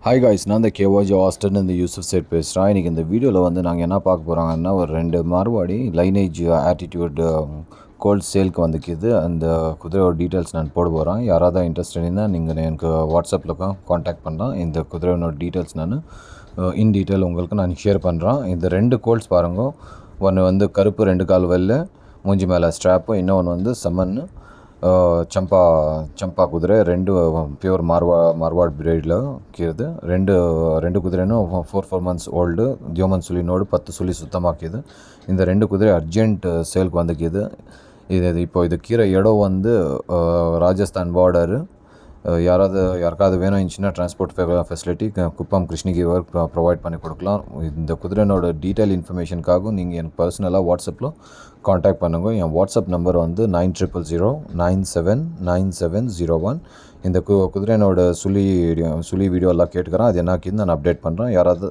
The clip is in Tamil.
ஹாய் காய்ஸ், நான் இந்த கேவாஜி ஆஸ்டன் இந்த யூசுஃப் சேட் பேசுகிறேன். இன்றைக்கி இந்த வீடியோவில் வந்து நாங்கள் என்ன பார்க்க போகிறாங்கன்னா, ஒரு 2 மார்வாடி லைனேஜ் ஆட்டிடியூட் கோல்ட் சேலுக்கு வந்துக்குது. அந்த குதிரையோட டீட்டெயில்ஸ் நான் போட போகிறேன். யாராவது இன்ட்ரெஸ்டட் இருந்தால் நீங்கள் எனக்கு வாட்ஸ்அப்பில் காண்டாக்ட் பண்ணலாம். இந்த குதிரையோட டீட்டெயில்ஸ் நான் இன் டீட்டெயில் உங்களுக்கு நான் ஷேர் பண்ணுறேன். இந்த 2 கோல்ட்ஸ் பாருங்க. ஒன்று வந்து கருப்பு 2 கால் வெள்ளை மூஞ்சி மேலே ஸ்ட்ராப்பு, இன்னொன்று வந்து சம்மன்னு ಚಂಪಾ ಕುದುರೆ 2 ಪ್ಯೂರ್ ಮಾರ್ವಾಡ್ ಬ್ರೀಡ್ಲ ಕಿರ್ದು ரெண்டு குதிரைனும் 4 months ஓல்டு. தியோமன் சுழி நோடு 10 சுழி சுத்தமாக்கிது. இந்த 2 குதிரை அர்ஜென்ட் சேலுக்கு வந்துக்கிது. இப்போ இது கீரை இடம் வந்து ராஜஸ்தான் பார்டரு. யாருக்காவது வேணும் இருந்துச்சுன்னா டிரான்ஸ்போர்ட் ஃபெசிலிட்டி குப்பம் கிருஷ்ணகிரி ஒர்க் ப்ரொவைட் பண்ணி கொடுக்கலாம். இந்த குதிரைனோட டீட்டெயில் இன்ஃபர்மேஷனுக்காகவும் நீங்கள் எனக்கு பர்சனலாக வாட்ஸ்அப்பில் காண்டாக்ட் பண்ணுங்கள். என் வாட்ஸ்அப் நம்பர் வந்து 9000979701. இந்த குதிரைனோட சுழி வீடியோ எல்லாம் கேட்டுக்கிறேன். அது என்ன நான் அப்டேட் பண்ணுறேன். யாராவது